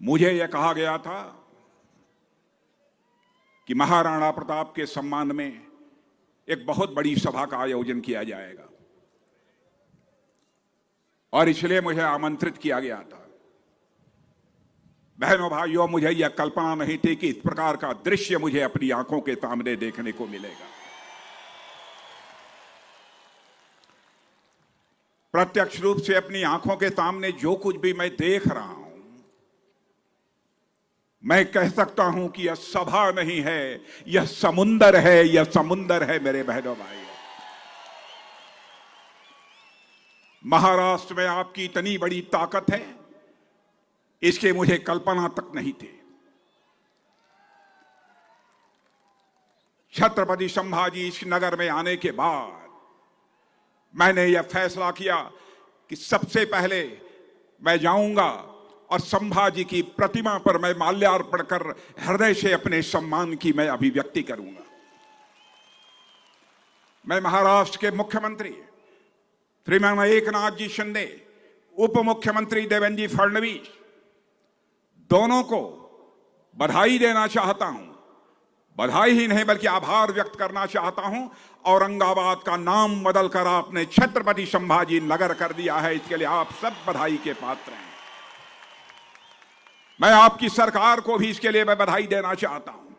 मुझे यह कहा गया था कि महाराणा प्रताप के सम्मान में एक बहुत बड़ी सभा का आयोजन किया जाएगा और इसलिए मुझे आमंत्रित किया गया था। बहनों भाइयों, मुझे यह कल्पना नहीं थी कि इस प्रकार का दृश्य मुझे अपनी आंखों के सामने देखने को मिलेगा। प्रत्यक्ष रूप से अपनी आंखों के सामने जो कुछ भी मैं देख रहा हूं, मैं कह सकता हूं कि यह सभा नहीं है, यह समुंदर है, यह समुंदर है मेरे बहनों भाइयों। महाराष्ट्र में आपकी इतनी बड़ी ताकत है, इसकी मुझे कल्पना तक नहीं थी। छत्रपति संभाजी इस नगर में आने के बाद मैंने यह फैसला किया कि सबसे पहले मैं जाऊंगा और संभाजी की प्रतिमा पर मैं माल्यार्पण कर हृदय से अपने सम्मान की मैं अभिव्यक्ति करूंगा। मैं महाराष्ट्र के मुख्यमंत्री श्रीमान एकनाथ जी शिंदे, उप मुख्यमंत्री देवेंद्र जी फडणवीस, दोनों को बधाई देना चाहता हूं। बधाई ही नहीं बल्कि आभार व्यक्त करना चाहता हूं। औरंगाबाद का नाम बदलकर आपने छत्रपति संभाजी नगर कर दिया है, इसके लिए आप सब बधाई के पात्र हैं। मैं आपकी सरकार को भी इसके लिए मैं बधाई देना चाहता हूं।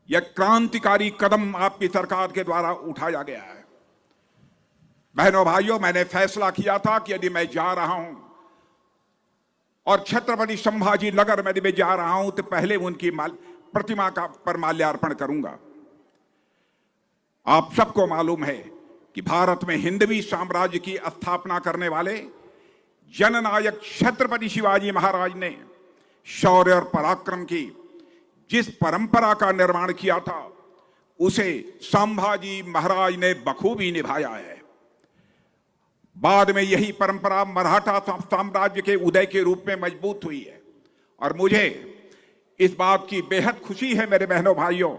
यह क्रांतिकारी कदम आपकी सरकार के द्वारा उठाया गया है। बहनों भाइयों, मैंने फैसला किया था कि यदि मैं जा रहा हूं और छत्रपति संभाजी नगर में मैं जा रहा हूं तो पहले उनकी प्रतिमा पर माल्यार्पण करूंगा। आप सबको मालूम है कि भारत में हिंदवी साम्राज्य की स्थापना करने वाले जननायक छत्रपति शिवाजी महाराज ने शौर्य और पराक्रम की जिस परंपरा का निर्माण किया था, उसे संभाजी महाराज ने बखूबी निभाया है। बाद में यही परंपरा मराठा साम्राज्य के उदय के रूप में मजबूत हुई है और मुझे इस बात की बेहद खुशी है मेरे बहनों भाइयों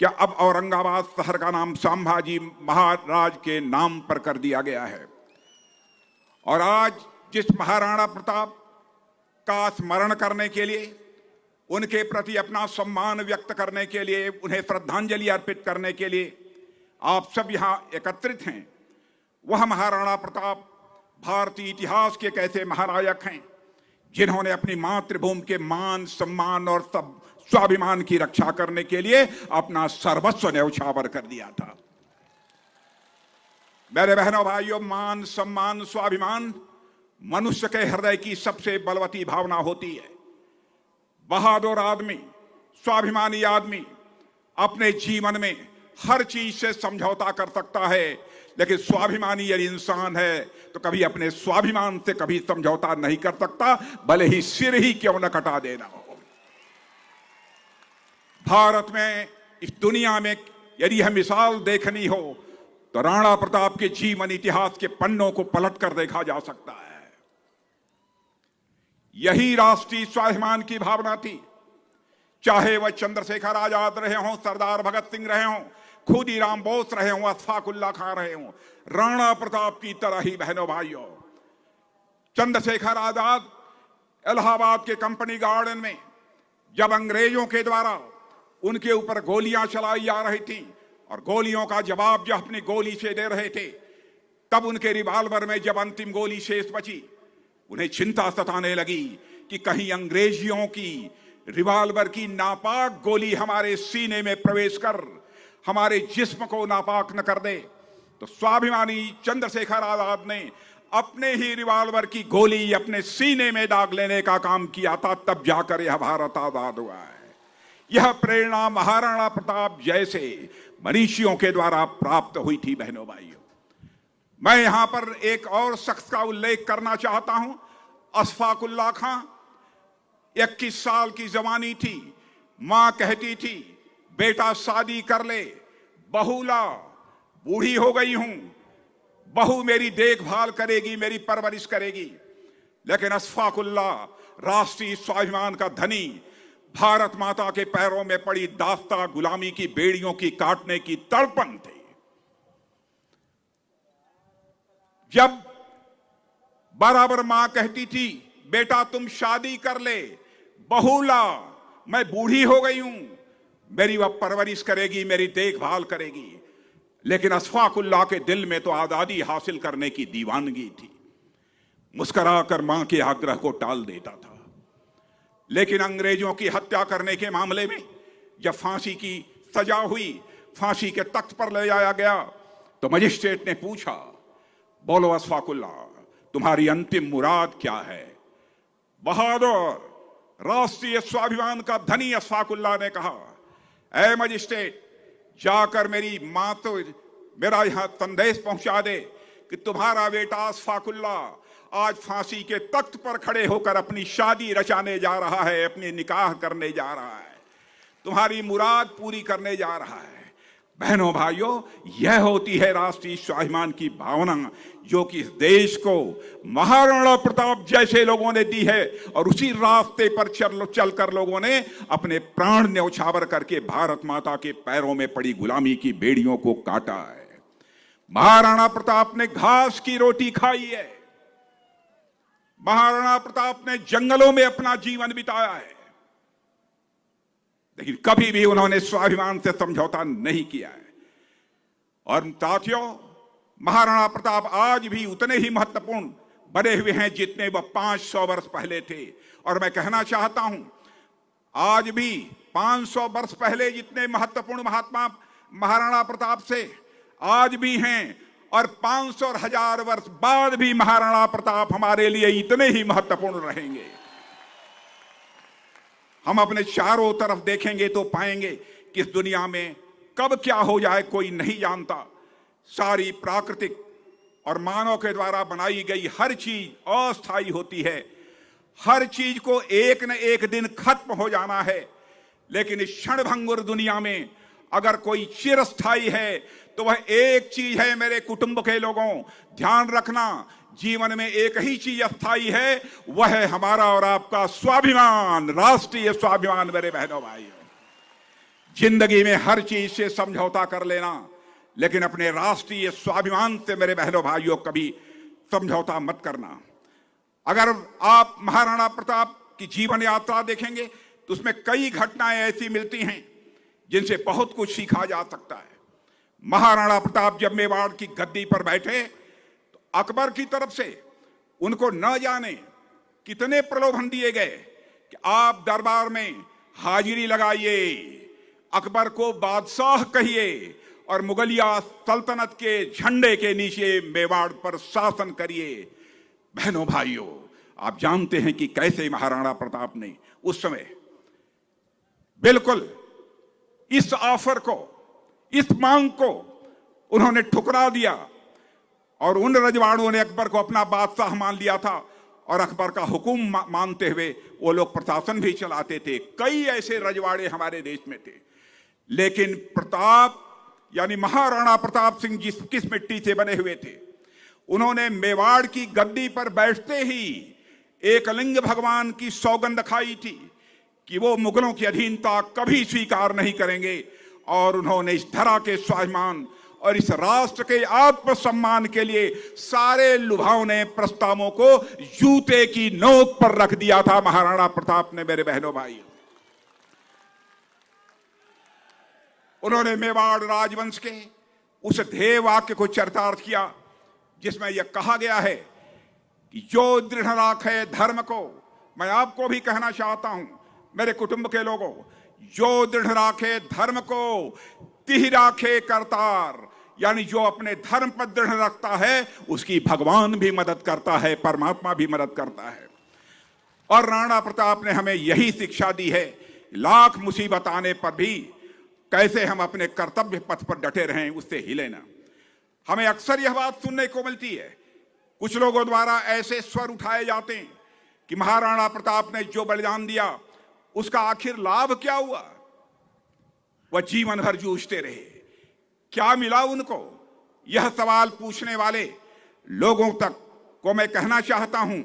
कि अब औरंगाबाद शहर का नाम संभाजी महाराज के नाम पर कर दिया गया है। और आज जिस महाराणा प्रताप का स्मरण करने के लिए, उनके प्रति अपना सम्मान व्यक्त करने के लिए, उन्हें श्रद्धांजलि अर्पित करने के लिए आप सब यहां एकत्रित हैं, वह महाराणा प्रताप भारतीय इतिहास के कैसे महानायक हैं जिन्होंने अपनी मातृभूमि के मान, सम्मान और स्वाभिमान की रक्षा करने के लिए अपना सर्वस्व न्यौछावर कर दिया था। मेरे बहनों भाइयों, मान, सम्मान, स्वाभिमान मनुष्य के हृदय की सबसे बलवती भावना होती है। बहादुर आदमी, स्वाभिमानी आदमी अपने जीवन में हर चीज से समझौता कर सकता है, लेकिन स्वाभिमानी यदि इंसान है तो कभी अपने स्वाभिमान से कभी समझौता नहीं कर सकता, भले ही सिर ही क्यों न कटा देना हो। भारत में, इस दुनिया में यदि यह मिसाल देखनी हो तो राणा प्रताप के जीवन इतिहास के पन्नों को पलट कर देखा जा सकता है। यही राष्ट्रीय स्वाभिमान की भावना थी, चाहे वह चंद्रशेखर आजाद रहे हों, सरदार भगत सिंह रहे हों, खुदीराम बोस रहे हों, अशफाक उल्लाह खां रहे हों, राणा प्रताप की तरह ही बहनों भाइयों, चंद्रशेखर आजाद इलाहाबाद के कंपनी गार्डन में जब अंग्रेजों के द्वारा उनके ऊपर गोलियां चलाई जा रही थी और गोलियों का जवाब जब अपनी गोली से दे रहे थे, तब उनके रिवाल्वर में जब अंतिम गोली शेष बची, उन्हें चिंता सताने लगी कि कहीं अंग्रेजियों की रिवाल्वर की नापाक गोली हमारे सीने में प्रवेश कर हमारे जिस्म को नापाक न कर दे। तो स्वाभिमानी चंद्रशेखर आजाद ने अपने ही रिवाल्वर की गोली अपने सीने में दाग लेने का काम किया था, तब जाकर यह भारत आजाद हुआ है। यह प्रेरणा महाराणा प्रताप जैसे मनीषियों के द्वारा प्राप्त हुई थी। बहनों भाइयों, मैं यहां पर एक और शख्स का उल्लेख करना चाहता हूं, अशफाक उल्लाह खां। 21 साल की जवानी थी, मां कहती थी बेटा शादी कर ले, बहू ला, बूढ़ी हो गई हूं, बहू मेरी देखभाल करेगी, मेरी परवरिश करेगी। लेकिन अशफाक उल्लाह राष्ट्रीय स्वाभिमान का धनी, भारत माता के पैरों में पड़ी दास्ता गुलामी की बेड़ियों की काटने की तड़पन थे। जब बराबर मां कहती थी बेटा तुम शादी कर ले, बहू ला, मैं बूढ़ी हो गई हूं, मेरी वह परवरिश करेगी, मेरी देखभाल करेगी। लेकिन अशफाकुल्लाह के दिल में तो आजादी हासिल करने की दीवानगी थी। मुस्कुराकर मां के आग्रह को टाल देता था। लेकिन अंग्रेजों की हत्या करने के मामले में जब फांसी की सजा हुई, फांसी के तख्त पर ले जाया गया, तो मजिस्ट्रेट ने पूछा, बोलो अशफाकुल्लाह, तुम्हारी अंतिम मुराद क्या है? बहादुर राष्ट्रीय स्वाभिमान का धनी अशफाकुल्लाह ने कहा, ऐ मजिस्ट्रेट, जाकर मेरी मां तो मेरा यहां संदेश पहुंचा दे कि तुम्हारा बेटा अशफाकुल्लाह आज फांसी के तख्त पर खड़े होकर अपनी शादी रचाने जा रहा है, अपनी निकाह करने जा रहा है, तुम्हारी मुराद पूरी करने जा रहा है। बहनों भाइयों, यह होती है राष्ट्रीय स्वाभिमान की भावना, जो कि इस देश को महाराणा प्रताप जैसे लोगों ने दी है, और उसी रास्ते पर चलकर लोगों ने अपने प्राण न्यौछावर करके भारत माता के पैरों में पड़ी गुलामी की बेड़ियों को काटा है। महाराणा प्रताप ने घास की रोटी खाई है, महाराणा प्रताप ने जंगलों में अपना जीवन बिताया है, लेकिन कभी भी उन्होंने स्वाभिमान से समझौता नहीं किया है। और साथियों, महाराणा प्रताप आज भी उतने ही महत्वपूर्ण बने हुए हैं जितने वह 500 वर्ष पहले थे। और मैं कहना चाहता हूं, आज भी 500 वर्ष पहले जितने महत्वपूर्ण महात्मा महाराणा प्रताप से आज भी हैं, और 500 और 1000 वर्ष बाद भी महाराणा प्रताप हमारे लिए इतने ही महत्वपूर्ण रहेंगे। हम अपने चारों तरफ देखेंगे तो पाएंगे कि इस दुनिया में कब क्या हो जाए कोई नहीं जानता। सारी प्राकृतिक और मानव के द्वारा बनाई गई हर चीज अस्थायी होती है, हर चीज को एक न एक दिन खत्म हो जाना है। लेकिन इस क्षणभंगुर दुनिया में अगर कोई चिरस्थायी है तो वह एक चीज है, मेरे कुटुंब के लोगों, ध्यान रखना, जीवन में एक ही चीज अस्थायी है, वह है हमारा और आपका स्वाभिमान, राष्ट्रीय स्वाभिमान। मेरे बहनों भाइयों, जिंदगी में हर चीज से समझौता कर लेना, लेकिन अपने राष्ट्रीय स्वाभिमान से मेरे बहनों भाइयों कभी समझौता मत करना। अगर आप महाराणा प्रताप की जीवन यात्रा देखेंगे तो उसमें कई घटनाएं ऐसी मिलती हैं जिनसे बहुत कुछ सीखा जा सकता है। महाराणा प्रताप जब मेवाड़ की गद्दी पर बैठे तो अकबर की तरफ से उनको न जाने कितने प्रलोभन दिए गए कि आप दरबार में हाजिरी लगाइए, अकबर को बादशाह कहिए और मुगलिया सल्तनत के झंडे के नीचे मेवाड़ पर शासन करिए। बहनों भाइयों, आप जानते हैं कि कैसे महाराणा प्रताप ने उस समय बिल्कुल इस ऑफर को, इस मांग को उन्होंने ठुकरा दिया, और उन रजवाड़ों ने अकबर को अपना बादशाह मान लिया था, और अकबर का हुक्म मानते हुए वो लोग प्रशासन भी चलाते थे। कई ऐसे रजवाड़े हमारे देश में थे, लेकिन प्रताप यानी महाराणा प्रताप सिंह जिस किस मिट्टी से बने हुए थे, उन्होंने मेवाड़ की गद्दी पर बैठते ही एकलिंग भगवान की सौगंध खाई थी कि वो मुगलों की अधीनता कभी स्वीकार नहीं करेंगे, और उन्होंने इस धरा के स्वाभिमान और इस राष्ट्र के आत्मसम्मान के लिए सारे लुभावने प्रस्तावों को जूते की नोक पर रख दिया था महाराणा प्रताप ने। मेरे बहनों भाई, उन्होंने मेवाड़ राजवंश के उस ध्येय वाक्य को चरितार्थ किया जिसमें यह कहा गया है कि जो दृढ़ राखे धर्म को, मैं आपको भी कहना चाहता हूं मेरे कुटुंब के लोगों, जो दृढ़ राखे धर्म को तिह राखे करतार, यानी जो अपने धर्म पर दृढ़ रखता है उसकी भगवान भी मदद करता है, परमात्मा भी मदद करता है। और राणा प्रताप ने हमें यही शिक्षा दी है, लाख मुसीबत आने पर भी कैसे हम अपने कर्तव्य पथ पर डटे रहें, उससे हिले ना। हमें अक्सर यह बात सुनने को मिलती है, कुछ लोगों द्वारा ऐसे स्वर उठाए जाते हैं कि महाराणा प्रताप ने जो बलिदान दिया उसका आखिर लाभ क्या हुआ? वह जीवन भर जूझते रहे, क्या मिला उनको? यह सवाल पूछने वाले लोगों तक को मैं कहना चाहता हूं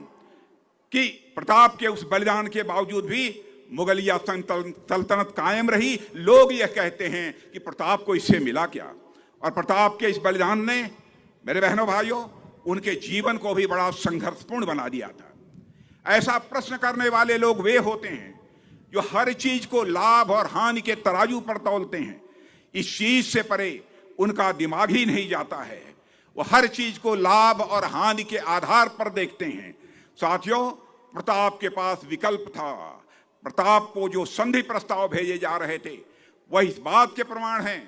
कि प्रताप के उस बलिदान के बावजूद भी मुगलिया सल्तनत कायम रही। लोग यह कहते हैं कि प्रताप को इससे मिला क्या? और प्रताप के इस बलिदान ने मेरे बहनों भाइयों उनके जीवन को भी बड़ा संघर्षपूर्ण बना दिया था। ऐसा प्रश्न करने वाले लोग वे होते हैं जो हर चीज को लाभ और हानि के तराजू पर तौलते हैं। इस चीज से परे उनका दिमाग ही नहीं जाता है। वो हर चीज को लाभ और हानि के आधार पर देखते हैं। साथियों, प्रताप के पास विकल्प था। प्रताप को जो संधि प्रस्ताव भेजे जा रहे थे वह इस बात के प्रमाण हैं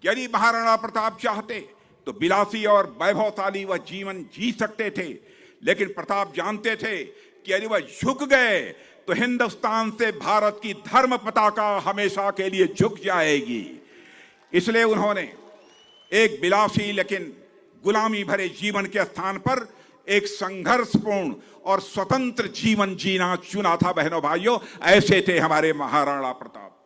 कि यदि महाराणा प्रताप चाहते तो बिलासी और वैभवशाली वह जीवन जी सकते थे, लेकिन प्रताप जानते थे कि यदि वह झुक गए तो हिंदुस्तान से भारत की धर्म पताका हमेशा के लिए झुक जाएगी। इसलिए उन्होंने एक बिलासी लेकिन गुलामी भरे जीवन के स्थान पर एक संघर्षपूर्ण और स्वतंत्र जीवन जीना चुना था। बहनों भाइयों, ऐसे थे हमारे महाराणा प्रताप।